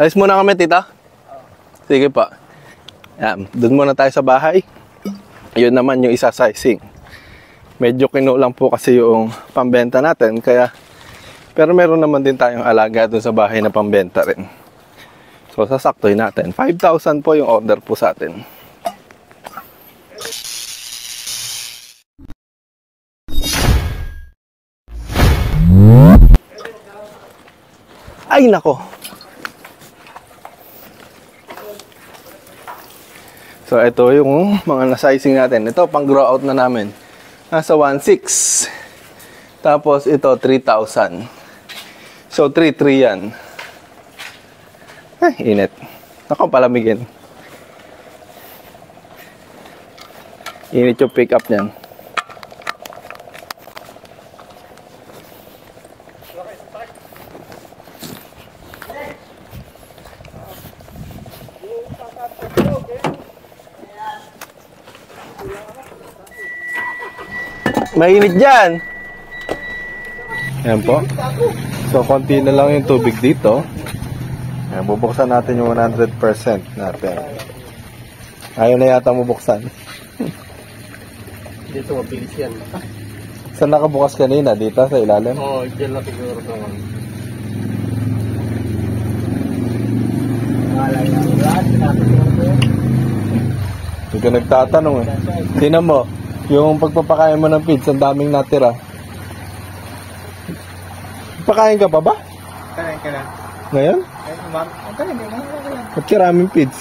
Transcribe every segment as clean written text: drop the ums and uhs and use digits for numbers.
Alis muna kami, tita. Sige pa. Yan, doon muna tayo sa bahay. Yun naman yung isa sizing. Medyo kinulang po kasi yung pambenta natin, kaya pero meron naman din tayong alaga doon sa bahay na pambenta rin. So sasaktoy natin. 5,000 po yung order po sa atin. Ay nako. So, ito yung mga na-sizing natin. Ito, pang-grow out na namin. Nasa 1,600. Tapos, ito, 3,000. So, 3,300 yan. Ay, init. Naku, palamigin. Init yung pick up niyan. Mainit dyan. Ayan po. So, konti na lang yung tubig dito. Ayan, bubuksan natin yung 100% natin. Ayaw na yata mabuksan. Dito mabilis yan. Saan nakabukas kanina? Dito sa ilalim? Oo, dyan na siguro naman. Hindi ka nagtatanong eh. Tingnan mo. Yung pagpapakain mo ng pids, ang daming natira. Pakain ka pa ba? Kain ka na. Ngayon? Ay, umam. Kain na. Ba't karaming pids?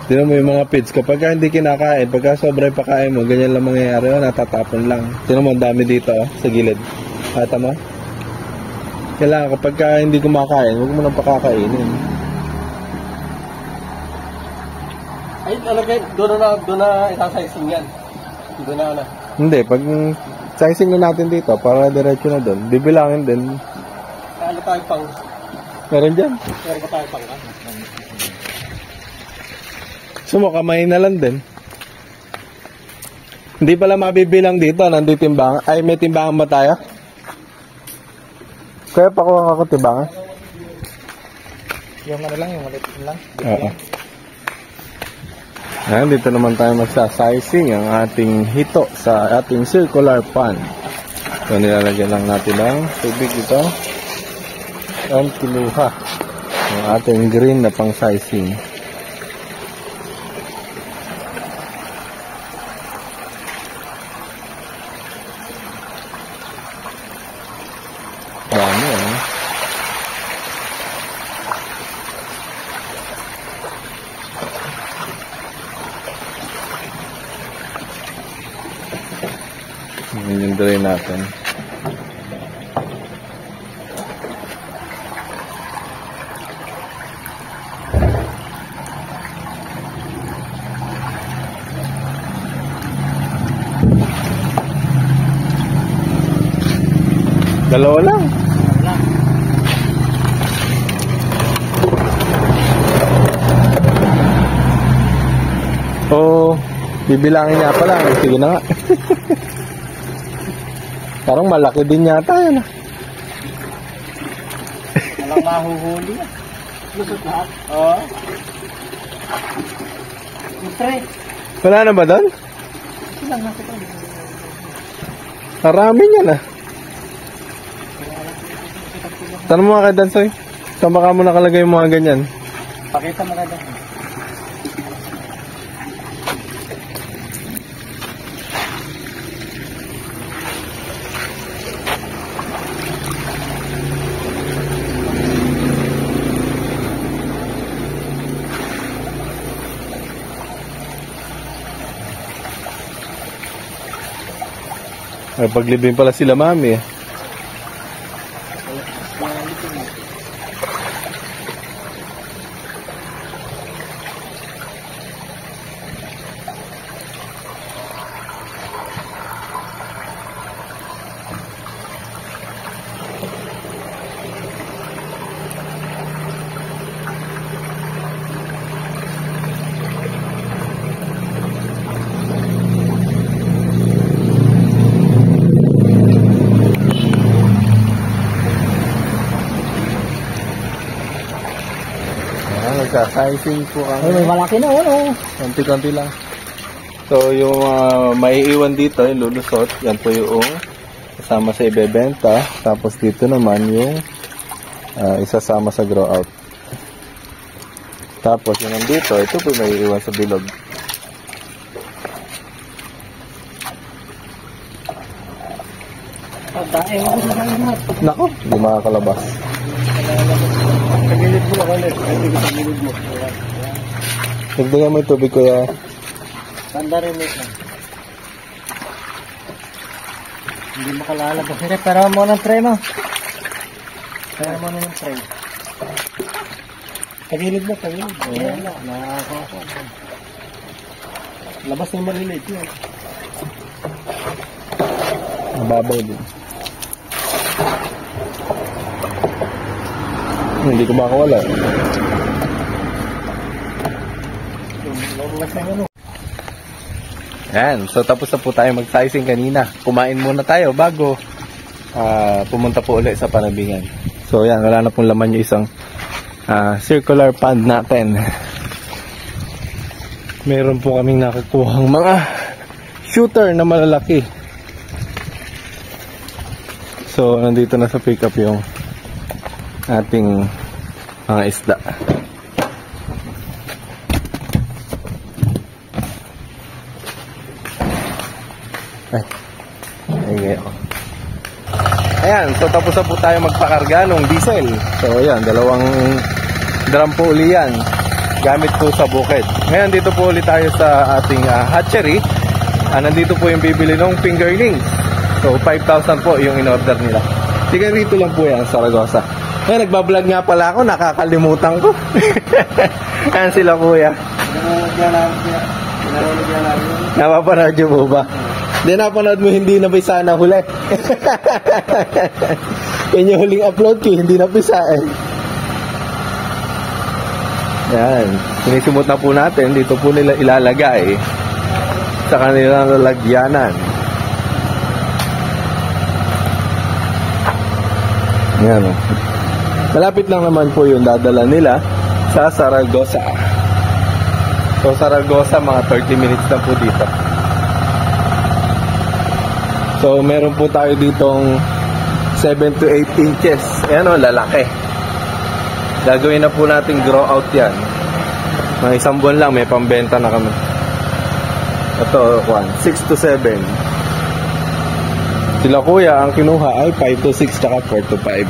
Tingnan mo yung mga pids. Kapag hindi kinakain, pagka sobrang pakain mo, ganyan lang mangyayari. Natatapon lang. Tingnan mo, ang dami dito sa gilid. Kata mo? Kailangan kapag hindi kumakain, huwag mo nang pakakainin. Ay, alagay, doon na isasizing yan. Doon na. Hindi, pag sizing na natin dito, para diretso na doon, bibilangin din. Ano tayo pang? Meron dyan. Meron pa tayo pang, ha? Sumo, kamay na lang din. Hindi pala mabibilang dito, nandito timbangan. Ay, may timbangan ba tayo? Kaya pakuha ako timbangan. Yung ano lang, yung maliit lang. Oo. Ayan, dito naman tayo magsasizing ang ating hito sa ating circular pan. So, nilalagyan lang natin ng tubig ito. Ang kinuha ang ating green na pang sizing. Marami yan. Yan yung drain natin. Dalawa lang. Oh, bibilangin niya pala. Sige na nga. Parang malaki din yata yan. Walang mahuhuli. Lusot lahat. Oo. Wala na ba doon? Marami yan ah. Tanong mo nga kay Dansoy. Saan baka mo nakalagay yung mga ganyan? Pakita mo kay Dansoy. Ay, paglibing pala sila mami eh. Magsa-sizing po Ay, kami. may malaki na, ano? Konti-konti lang. So, yung maiiwan dito, yung lulusot, yan po yung kasama sa ibebenta. Tapos dito naman yung isasama sa grow out. Tapos yung nandito, ito po yung maiiwan sa bilog. Pagkain mo sa lahat. Nako, hindi makakalabas. Sa gilid mo, ulit. Hindi ko sa gilid mo. Nagdagan mo yung tubig, kuya. Tanda rin ito. Hindi makalalabas. Hindi, pero mo ng tray mo. Pero mo ng tray. Sa gilid mo, sa gilid. Ayan na, nakakasa. Labas yung maliliit yun. Mababaw din. Hindi ko makawala. Labas yung ano. Yan, so tapos na po tayo mag-sizing kanina. Kumain muna tayo bago pumunta po ulit sa panabingan. So yan, wala na pong laman yung isang circular pond natin. Meron po kaming nakukuhang mga shooter na malalaki. So nandito na sa pickup yung ating mga isda. Ayan, so tapos na po tayo magpakarga ng diesel. So ayan, dalawang drum po uli yan. Gamit po sa bukid. Ngayon dito po ulit tayo sa ating hatchery. Nandito po yung bibili ng fingerlings. So 5,000 po yung in-order nila. Sige, rito lang po yan, Saragossa. Ngayon, nagbablog nga pala ako, nakakalimutan ko. Ayan sila kuya. Napapanood nyo po ba? Hindi napanood mo, hindi napisa na huli. Yan yung huling upload ko, hindi napisa eh. Yan. Sinisimot na po natin. Dito po nila ilalagay sa kanilang lalagyanan. Yan. Malapit lang naman po yung dadala nila sa Saragossa. So Saragossa, mga 30 minutes na po dito. So, meron po tayo ditong 7 to 8 inches. Ayan o, lalaki. Gagawin na po natin grow out yan. Mga isang buwan lang, may pambenta na kami. Ito, 6 to 7. Sila kuya, ang kinuha ay 5 to 6 tsaka 4 to 5.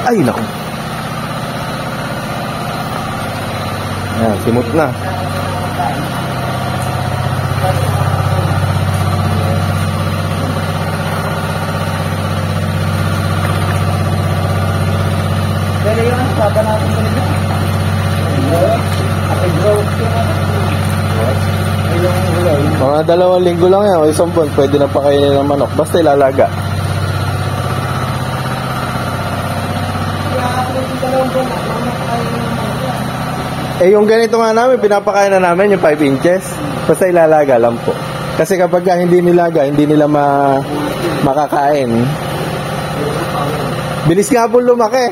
Ay, naku. Ayan, simot na. Pero yung ano, baba natin ko nila. Mga 2 linggo lang yan, o isang buwan, pwede na pakainin ng manok. Basta ilalaga. Eh yung ganito nga namin, pinapakain na namin yung 5 inches. Basta ilalaga lang po. Kasi kapag hindi nilaga, hindi nila makakain. Bilis nga po lumaki.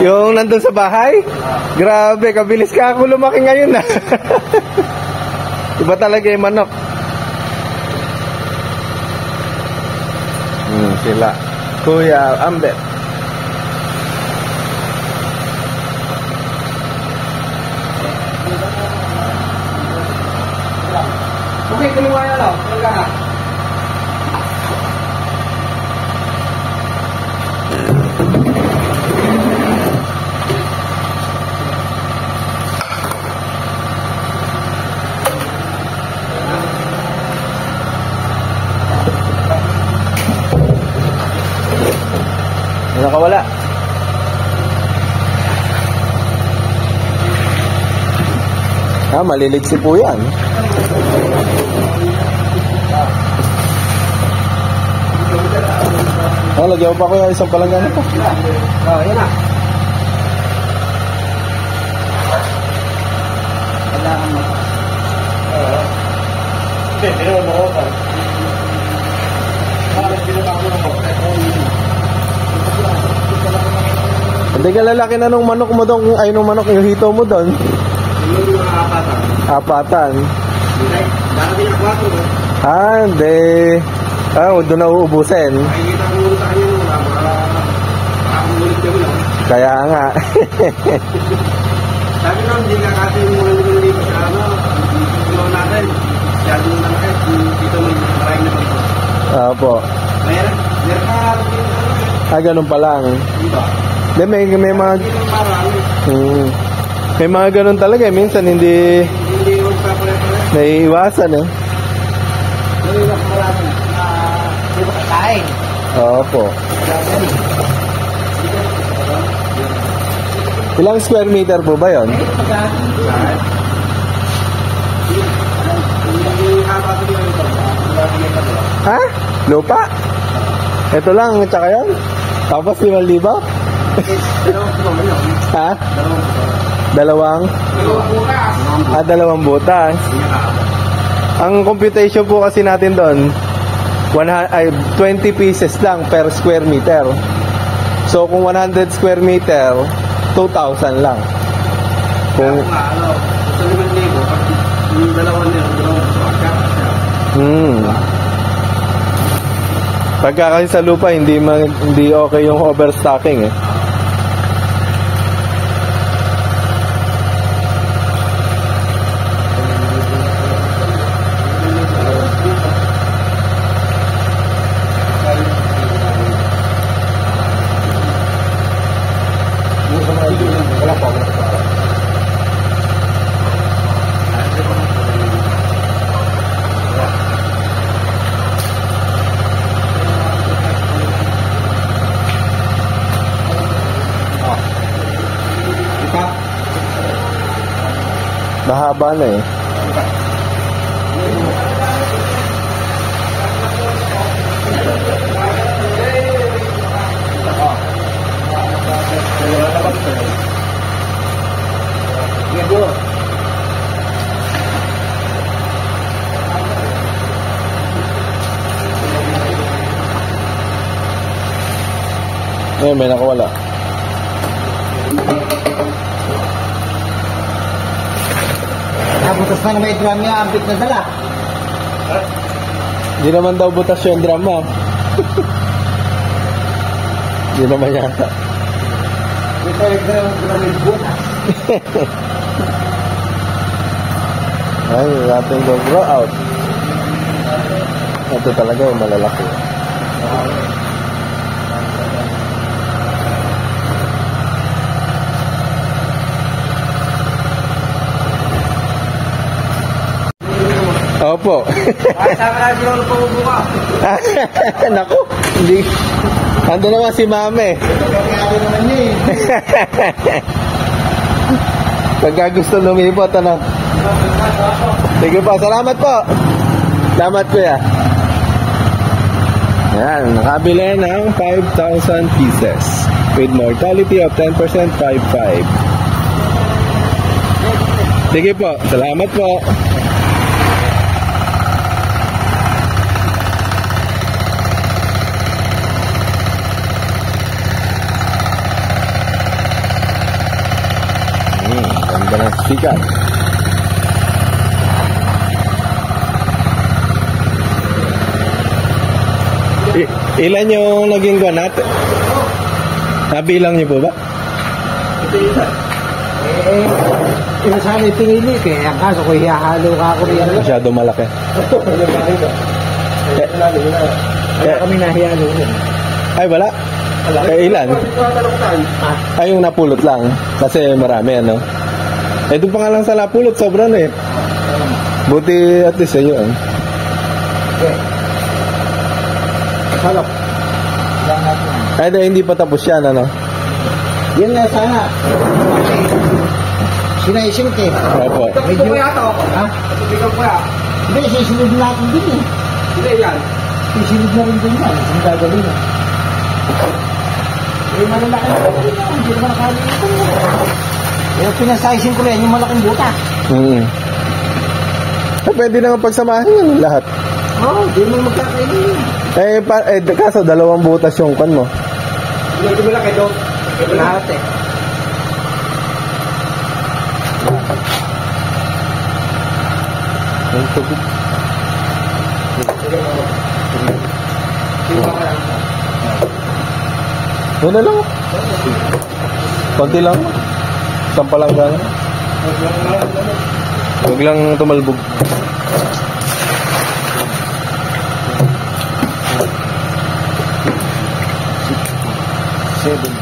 Yung nandun sa bahay, grabe, kabilis ka ako lumaki ngayon na. Iba talaga yung manok. Sila Kuya Ambet. Okay, kaliwa na lang. Talaga na. Nakawala. Maliliksi po yan. Lagyan mo pa ko yung isang palanggan ito. Yan na. Hindi ka lalaki na nung manok mo doon, ay nung manok yung hito mo doon. Yung mga apatan. Apatan. Dati na 4. Ah, hindi. Ah, doon na uubusin. Nakikita ko muna sa kanya nung makakamulit kami lang. Kaya nga. Sabi lang, hindi ka kasi yung mga nilong dito sa ginawa natin. Kaya doon na kahit dito may maraming na dito. Opo. Meron ka Ah, ganun pa lang. dito. Hindi, may mga... Hindi lang marami. May mga ganun talaga eh. Minsan hindi Hindi magpapalaya-palaya. naiiwasan eh. Hindi lang marami. Hindi ba kakain? Opo. Ilang square meter po ba yon? Ha? Lupa? Ito lang, tsaka yun? Tapos 5,000? Ha? Dalawang? Dalawang butas. Ang computation po kasi natin doon, 20 pieces lang per square meter. So kung 100 square meter, 2,000 lang. Kung pagka kasi sa lupa hindi okay yung overstocking eh. Mahaba na eh. May nakawala. butas na may drum niya, ambit na dala. Hindi naman daw butas yung drum mo. Hindi naman yata. Ito yung drum yung butas. Ay, ating go out. Ito talaga yung malalaki. Opo. Ay, sabi na siya ulo buka. Naku, hindi. Ando naman si Mame. Kaya naman niya eh. Pagka gusto lumipot, ano? Sige po, salamat po. Salamat kuya. Yan, nakabili ng 5,000 pieces with mortality of 10%, 5,500. Sige po, salamat po. Ganda ng sikat. Ilan yung naging gwan natin? Nabilang niyo po ba? Ito isa. Yung sana pinili kaya ang kaso ko hihahalo ka ako riyan. Masyado malaki. Kaya kami nahihalo. Ay, wala. Kaya ilan? Ay, yung napulot lang. Kasi marami, ano? Eh, doon pa nga lang sa napulot, sobra na eh. Buti at least sa'yo, eh. Salok. Ay, hindi pa tapos yan, ano? Yan na sana. Sinaisin ka eh. Opo. Medyo kaya ito. Ha? Ito kaya. Hindi, sisilid natin din eh. Hindi yan. Sisilid na rin din yan. Ang gagawin na. Eh, malalaki na rin yan. Hindi naman nakalimutan mo. Eh, pinasaisin ko rin yung malaking buta. Pwede naman pagsamahin yun lahat. Oo, di mo magkakainin. Kaso dalawang butas yung kan mo. Hindi mo lang kayo. Lahat eh. Ang tubig. Wala lang. Konti lang. Sampa lang gano'n. Huwag lang tumalbog. Seven.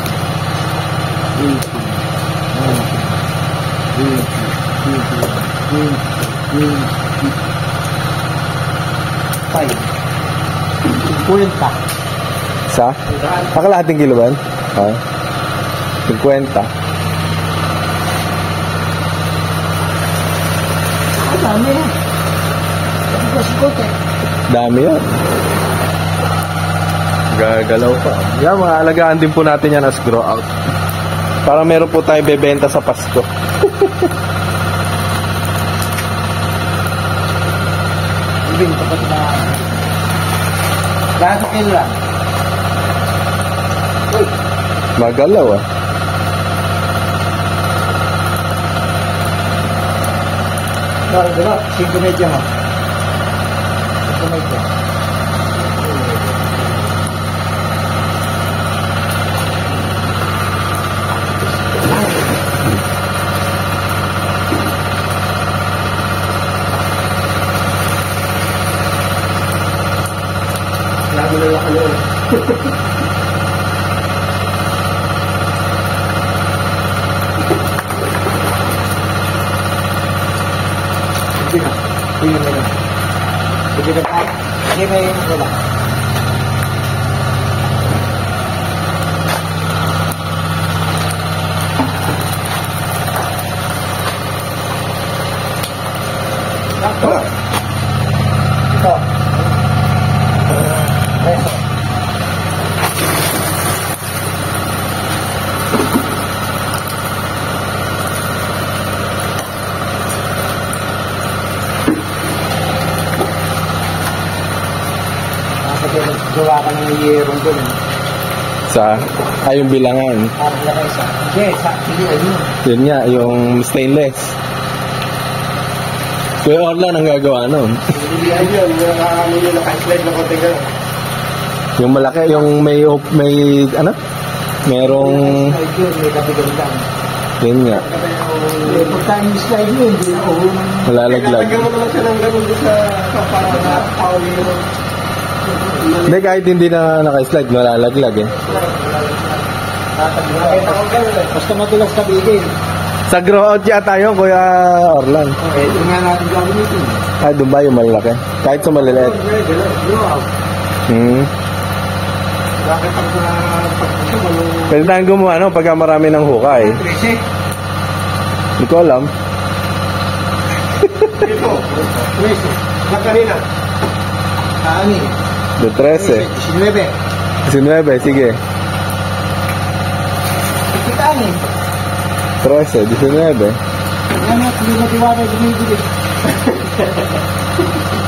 50. Sa? Kalahating kilo ba? Ha? 50. Dami yan. Dami yan. Gagalaw pa. Yan, mga alagaan din po natin yan as grow out. Para meron po tayo bebenta sa Pasko. Ibig ito pa ito na. Lahat kayo lang. Uy. Magalaw ah. Sorry, diba? 5 medyo mo. 5 medyo. Lagi na lang ano. Sige na. Sige na pa. Sige na yung wala. Ito. Gawa ka ng iyerong doon. Sa? Yung bilangan. Para wala kayo sa... Hindi, sige, ayun. Yun nga, yung stainless. Kuya Orlan ang gagawa nun. Hindi ayun, yung naka-slide na konti ka. Yung malaki, yung may ano? Merong... Slide yun, may kabigan lang. Yun nga. Pagka yung slide yun, hindi na malalaglag. Lagyan mo naman siya ng ganun doon sa para nakakawin yun. Hindi, kahit hindi na naka-slide, malalaglag eh. Basta matulas ka bigay. Sa grow out yata yun, Kuya Orlan. Ito nga natin gagamitin. Doon ba yung malaki? Kahit sa maliliit. Bakit pag Pwede tayong gumawa, ano, pagka marami ng hukay. 13? Hindi ko alam. Ito, 13. Ba't kanina? Ani? De 13. 19, sige. Kita ani? 13, 19. Yan na, hindi mo tiwala bumibili.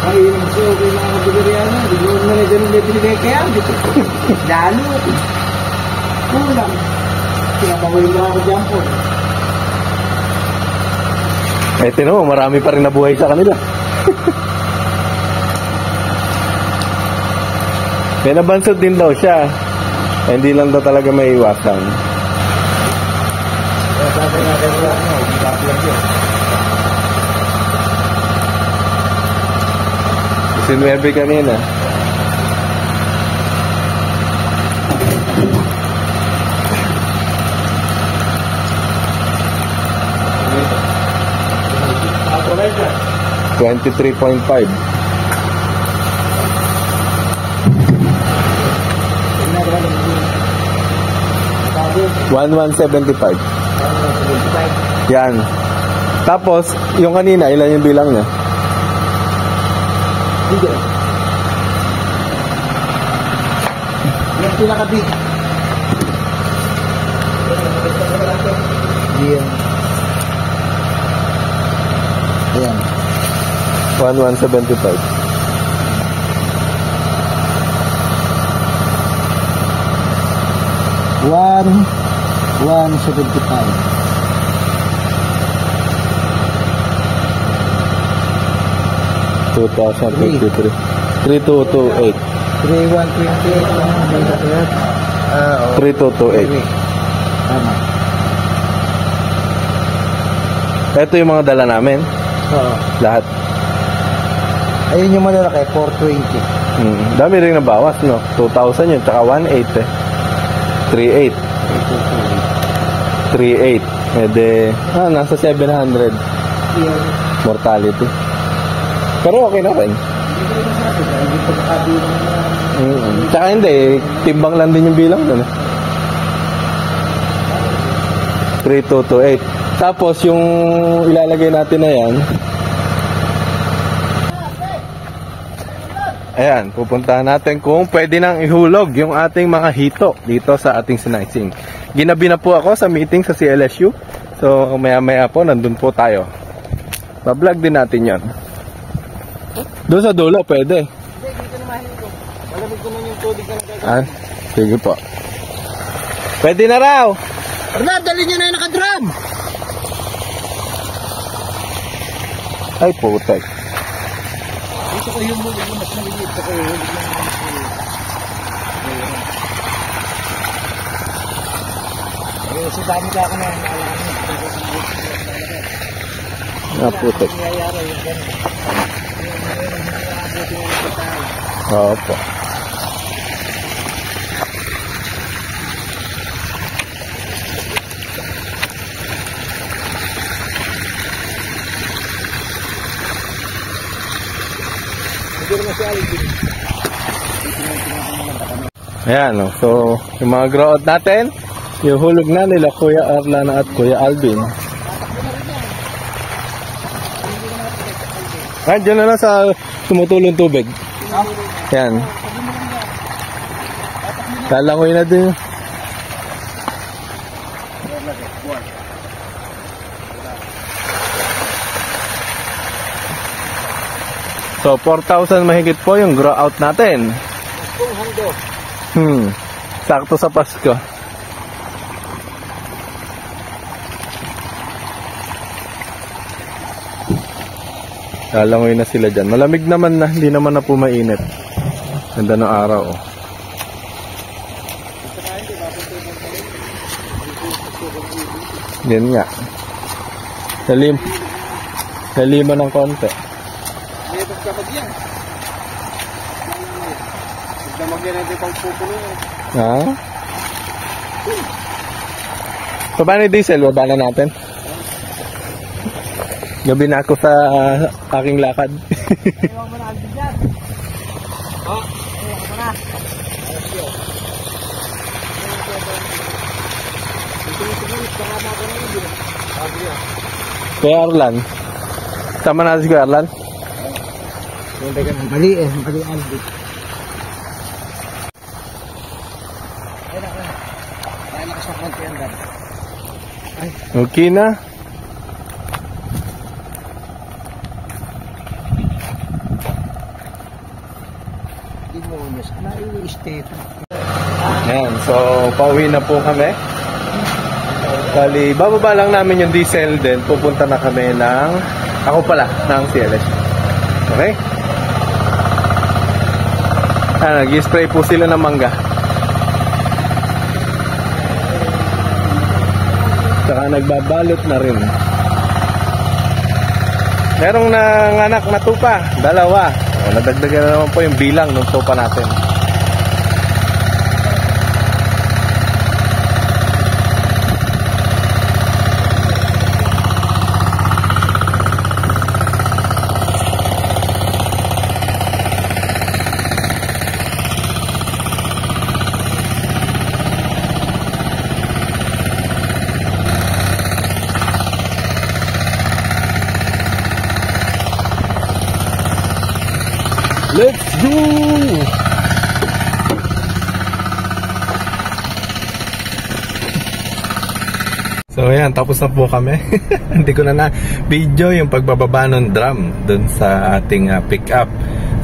Ay, yung so, okay mga kabigari yan. Hindi mo na ganun na binigay kaya. Lalo. Kulang. Pinapawin mo ako dyan po. Tinan mo, marami pa rin nabuhay sa kanila. May nabansod din daw siya. Hindi lang daw talaga may iwasan. Sabi nga kayo lang, baklang yun. 19 kanina. $23.5. 1175. Yan. Tapos, yung kanina, ilan yung bilang niya? Hindi. Yung pinakabig. Yan. Ayan. 1175. $1,175. 2023. 3228. 3,128. 3228. Tama. Ito yung mga dala namin. Oo. Lahat. Ayun yung malalaki, 420. Dami rin nabawas, no? 2,000 yun, tsaka 1,800 eh. 3,800. 3,800. Eh de, nasa 700 Yeah. mortality. Pero okay na rin. Hindi ko nakabilang na. Tsaka hindi, timbang lang din yung bilang doon. 3228. Tapos yung ilalagay natin na yan, ayan, pupuntahan natin kung pwede nang ihulog yung ating mga hito dito sa ating sinaising. Ginabi na po ako sa meeting sa CLSU. So maya po nandun po tayo. Bablog din natin yan. Doon sa dulo pwede. Hindi, dito naman ito. Malamig naman yung tubig na nagkakaroon. Sige po. Pwede na raw. Arnab, dali nyo na yung nakadrum! Ay putek. Dito ko yung huli, mas maliit ako yung huli lang mas maliit. Ayun, so dami ka ako na naalaman. Putek. Nangyayari yung gano'n. Yung buti nga nakita. Opo. Hindi naman siya alibig. Ayan, no? So, yung mga grow out natin, yung hulog na nila Kuya Arlana at Kuya Alvin. Ayan, dyan na lang sa tumutulong tubig. Ayan. Lalangoy na din. So, 4,000 mahigit po yung grow out natin. Sakto sa Pasko. Lalangoy na sila dyan. Malamig naman na, hindi naman na po mainit. Ganda ng araw. Oh. Yan nga. Salima ng konti. Meron ka magyan. Magdamagyan natin pang pupulo. Ha? Paano yung diesel? Baba na natin. Gabi na ako sa aking lakad. Ayaw mo na ang bigyan. Ayaw mo na. Kuya Arlan. Tama na si Kuya Arlan. Mali Albi. Ayun ako sa konti yan dad. Okay na. Hindi mo umis. Nai-step. Ayan, so pauwi na po kami. Bali, bababa lang namin yung diesel din. Pupunta na kami ng, ako pala, ng CLS. Okay? Nag-spray po sila ng mangga. Saka nagbabalot na rin. Merong nanganak na tupa, 2. Nadagdagan na naman po yung bilang ng tupa natin. Let's go! So ayan, tapos na po kami. Hindi ko na video yung pagbababa ng drum dun sa ating pick-up.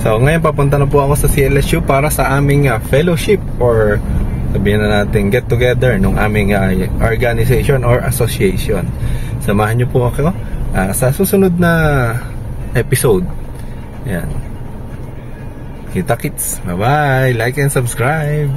So ngayon papunta na po ako sa CLSU para sa aming fellowship, or sabihin na natin get together ng aming organization or association. Samahan nyo po ako sa susunod na episode. Yan. Kita kits. Bye bye. Like and subscribe.